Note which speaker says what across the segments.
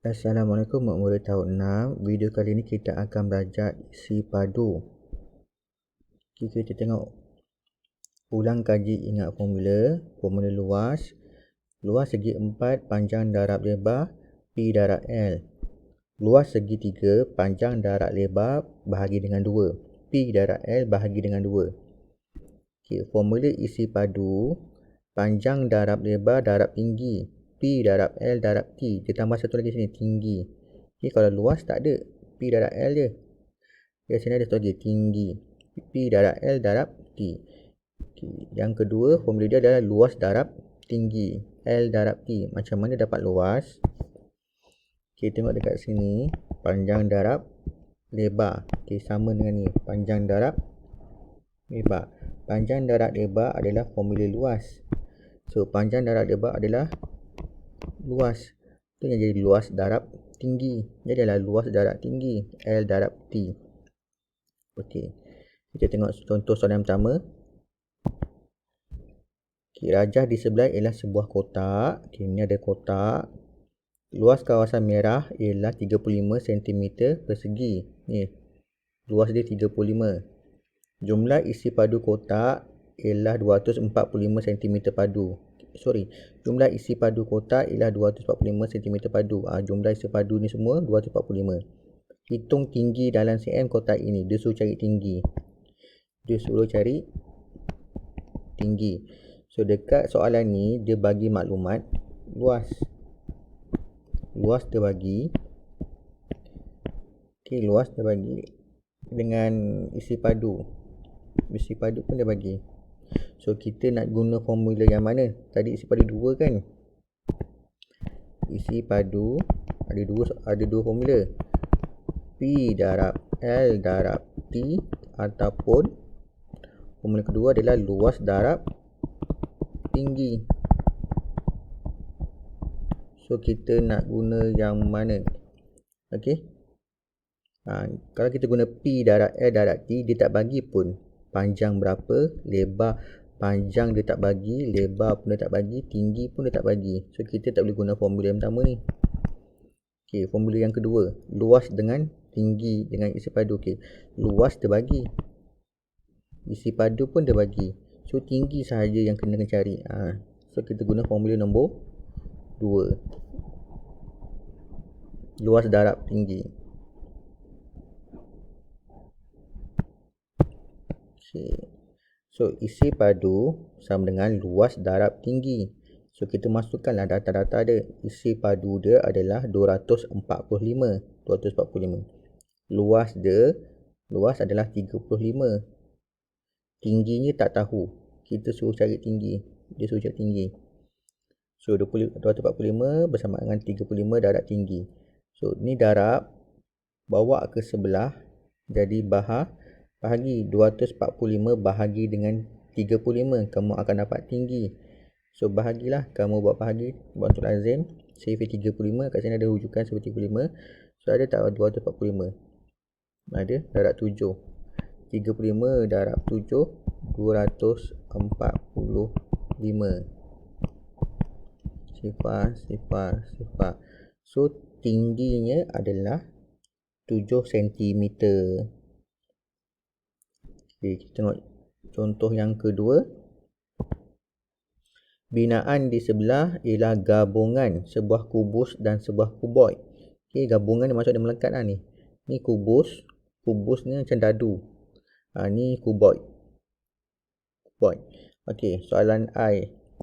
Speaker 1: Assalamualaikum mak murid tahun 6. Video kali ini kita akan belajar isi padu. Kita tengok ulang kaji ingat formula luas. Luas segi 4, panjang darab lebar P darab L. Luas segi 3, panjang darab lebar bahagi dengan 2. P darab L bahagi dengan 2. Formula isi padu, panjang darab lebar darab tinggi P darab L darab T. Dia tambah satu lagi sini, tinggi. Kalau luas tak ada, P darab L je. Sini ada satu lagi, tinggi. P darab L darab T. Yang kedua, formula dia adalah luas darab tinggi L darab T. Macam mana dapat luas? Tengok dekat sini, panjang darab lebar. Sama dengan ni, panjang darab lebar. Panjang darab lebar adalah formula luas. So, panjang darab lebar adalah luas. Itu yang jadi luas darab tinggi. Jadi adalah luas darab tinggi L darab T. Okey. Kita tengok contoh soalan yang pertama. Rajah di sebelah ialah sebuah kotak. Ini ada kotak. Luas kawasan merah ialah 35 cm persegi. Ni. Luas dia 35. Jumlah isi padu kotak ialah 245 cm padu. Jumlah isi padu kotak ialah 245 cm padu. Jumlah isi padu ni semua 245. Hitung tinggi dalam cm kotak ini. Dia suruh cari tinggi. So, dekat soalan ni, dia bagi maklumat luas. Luas dia bagi. Luas dia bagi dengan isi padu. Isi padu pun dia bagi. So, kita nak guna formula yang mana? Tadi isi padu 2 kan? Isi padu ada dua formula. P darab L darab T ataupun formula kedua adalah luas darab tinggi. So, kita nak guna yang mana? Okey. Kalau kita guna P darab L darab T, dia tak bagi pun panjang berapa, lebar. Panjang dia tak bagi, lebar pun dia tak bagi, tinggi pun dia tak bagi. So, kita tak boleh guna formula yang pertama ni. Formula yang kedua, luas dengan tinggi dengan isi padu. Luas dia bagi, isi padu pun dia bagi. So, tinggi sahaja yang kena cari. So, kita guna formula nombor 2. Luas darab tinggi. So, isi padu sama dengan luas darab tinggi. So, kita masukkanlah data-data dia. Isi padu dia adalah 245. Luas adalah 35. Tingginya tak tahu. Kita suruh cari tinggi. Dia suruh cari tinggi. So, 245 bersama dengan 35 darab tinggi. So, ni darab. Bawa ke sebelah. Jadi, bahagi 245 bahagi dengan 35. Kamu akan dapat tinggi. So, bahagilah. Kamu buat bahagi. Buat untuk lazim. CV 35. Kat sini ada rujukan CV 35. So, ada tak 245? Ada. Darab 7. 35 darab 7. 245. Sifar. So, tingginya adalah 7 cm. Kita tengok contoh yang kedua. Binaan di sebelah ialah gabungan sebuah kubus dan sebuah kuboid. Gabungan ni maksud dia melekat lah ni. Ni kubus ni macam dadu. Ni kuboid. Soalan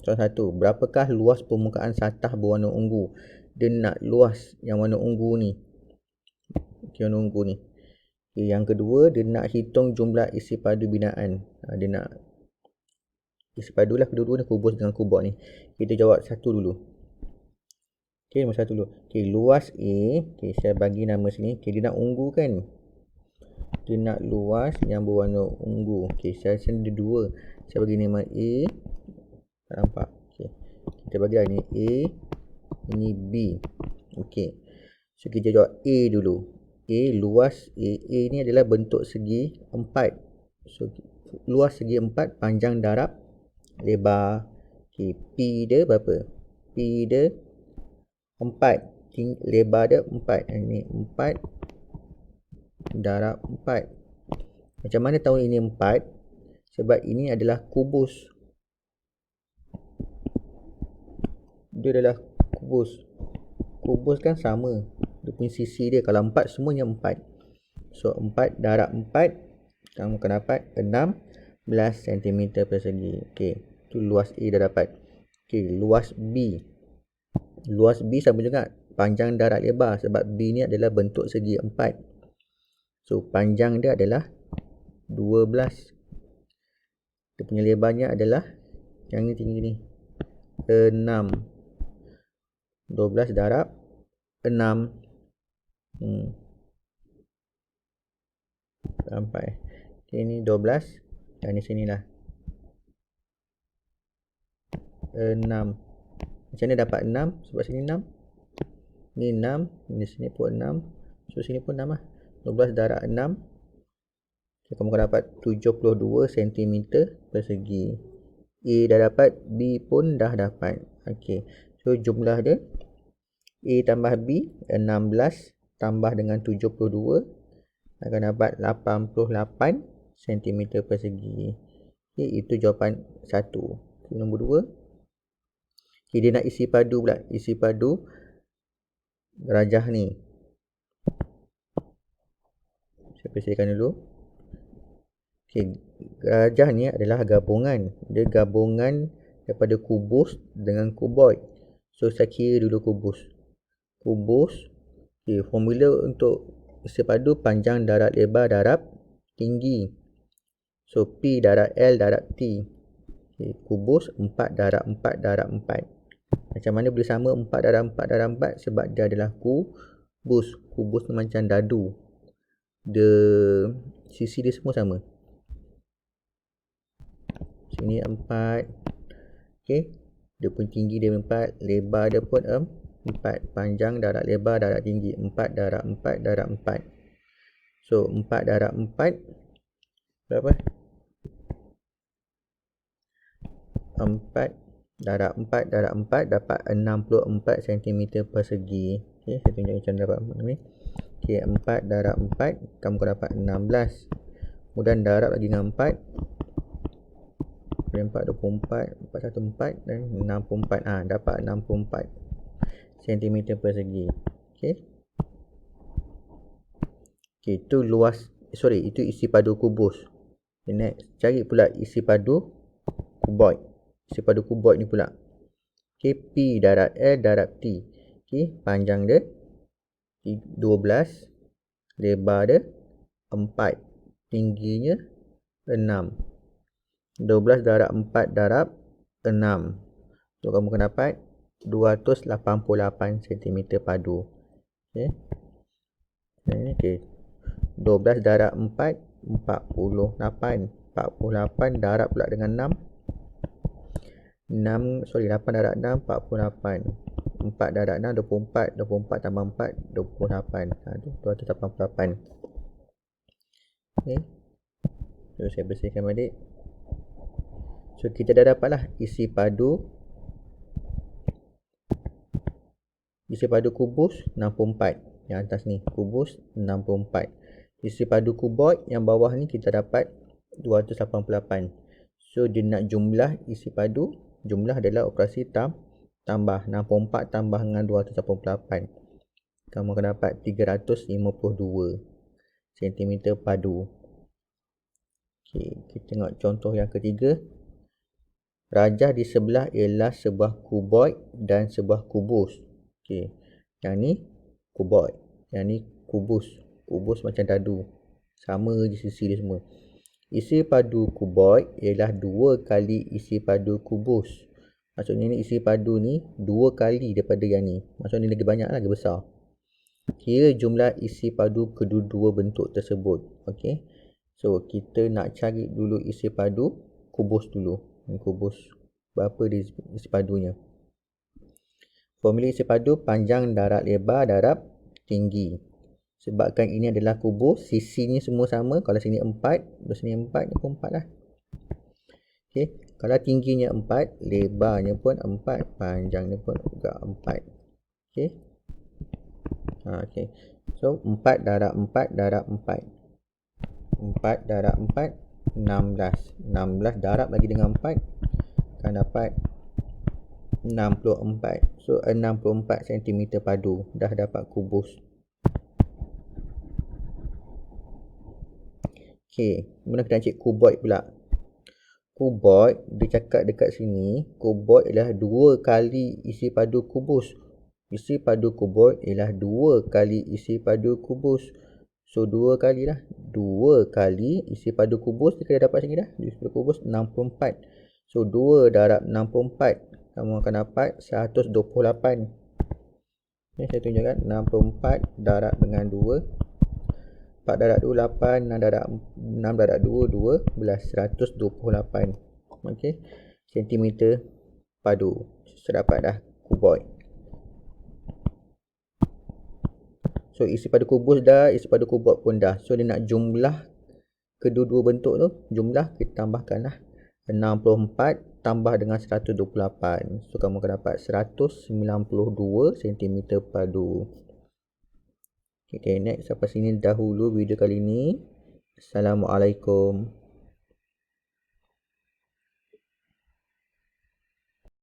Speaker 1: soalan 1. Berapakah luas permukaan satah berwarna ungu? Dia nak luas yang warna ungu ni. Warna ungu ni. Yang kedua, dia nak hitung jumlah isi padu binaan. Dia nak isi padu lah kedua-dua ni, kubus dengan kuboid ni. Kita jawab satu dulu. Nombor satu dulu. Luas A. Saya bagi nama sini. Dia nak ungu kan? Dia nak luas yang berwarna ungu. Saya sini ada dua. Saya bagi nama A. Tak nampak. Kita bagilah ni A. Ini B. So, kita jawab A dulu. Luas A ni adalah bentuk segi 4. So, luas segi 4, panjang darab lebar. P dia berapa? P dia 4. lebar dia 4. Ini 4 darab 4. Macam mana tahu ini 4? Sebab ini adalah kubus. Dia adalah kubus. Kubus kan sama. Dia punya sisi dia. Kalau 4 semuanya 4. So 4 darab 4, kamu akan dapat 16 cm persegi. Okey, tu luas A dah dapat. Okey, luas B. Luas B sama juga, panjang darab lebar, sebab B ni adalah bentuk segi 4. So panjang dia adalah 12. Dia punya lebarnya adalah yang ni tinggi ni 6. 12 darab 6. Sampai. Okay, ni 12. Dan di sini lah 6. Macam mana dapat 6? Sebab sini 6. Ni 6. Di sini pun 6. So sini pun 6 lah. 12 darab 6. Okay, kamu akan dapat 72 cm persegi. A dah dapat. B pun dah dapat. Okay. So jumlah dia A tambah B 16 tambah dengan 72 akan dapat 88 cm persegi. Okay, itu jawapan 1. Okay, nombor 2. Okay, dia nak isi padu pula. Isi padu rajah ni. Saya persiapkan dulu. Okay, rajah ni adalah gabungan. Dia gabungan daripada kubus dengan kuboid. So saya kira dulu kubus. Okay, formula untuk isi padu panjang darab lebar darab tinggi. So P darab L darab T. Okay, kubus 4 darab 4 darab 4. Macam mana boleh sama 4 darab 4 darab 4? Sebab dia adalah kubus. Kubus ni macam dadu. Sisi dia semua sama. Sini 4. Okay, dia pun tinggi dia 4, lebar dia pun 4, panjang darab lebar darab tinggi 4 darab 4 darab 4. So 4 darab 4 berapa? 4 darab 4 darab 4 dapat 64 cm persegi. Okay, saya tunjuk macam dapat ni. Okay, 4 darab 4 kamu akan dapat 16. Kemudian darab lagi dengan 4. 4 24, 4 1 4 dan 64. Dapat 64 cm persegi. Okey. Okey, itu itu isi padu kubus. Okay, next, cari pula isi padu kuboid. Isi padu kuboid ni pula. Okey, P darab L darab T. Okey, panjang dia 12, lebar dia 4, tingginya 6. 12 darab 4 darab 6. So kamu akan dapat 288 cm padu. Okey. Okey. 12 darab 4 48. 48 darab pula dengan 6. 8 darab 6 48. 4 darab 6 24. 24 tambah 4 28. 288. Okey. So saya bersihkan balik. So kita dah dapatlah isi padu kubus 64. Yang atas ni kubus 64. Isi padu kuboid yang bawah ni kita dapat 288. So dia nak jumlah isi padu. Jumlah adalah operasi tambah 64 tambah dengan 288. Kamu akan dapat 352 cm padu. Okey, kita tengok contoh yang ketiga. Rajah di sebelah ialah sebuah kuboid dan sebuah kubus. Okey, yang ni kuboid, yang ni kubus. Kubus macam dadu. Sama je sisi dia semua. Isi padu kuboid ialah 2 kali isi padu kubus. Maksudnya ni isi padu ni 2 kali daripada yang ni. Maksudnya ni lagi banyak, lagi besar. Kira jumlah isi padu kedua-dua bentuk tersebut. Okey. So kita nak cari dulu isi padu kubus dulu. Kubus berapa dia isi padunya. Formula isi padu panjang darab lebar darab tinggi. Sebabkan ini adalah kubus, sisi ni semua sama. Kalau sini 4, di sini 4, ni pun 4 lah. Okey, kalau tingginya 4, lebarnya pun 4, panjangnya pun juga 4. Okey. Okay. So 4 darab 4 darab 4. 4 darab 4 16. 16 darab lagi dengan 4 akan dapat 64. So 64 cm padu dah dapat kubus. Okey, kemudian kita cek cuboid pula. Cuboid dia cakap dekat sini, cuboid ialah 2 kali isi padu kubus. Isi padu cuboid ialah 2 kali isi padu kubus. So 2 kali lah. 2 kali isi padu kubus kita dapat sini dah. Isi padu kubus 64. So 2 darab 64 kamu akan dapat 128. Ni saya tunjukkan 64 darab dengan 2. 4 darab 2 8, 6 darab 2 12, 128. Okey. Sentimeter padu. Saya dapat dah cuboid. So isi padu kubus dah, isi padu cuboid pun dah. So dia nak jumlah kedua-dua bentuk tu, jumlah kita tambahkanlah 64 tambah dengan 128. So kamu akan dapat 192 cm padu. Okay, next sampai sini dahulu video kali ini. Assalamualaikum.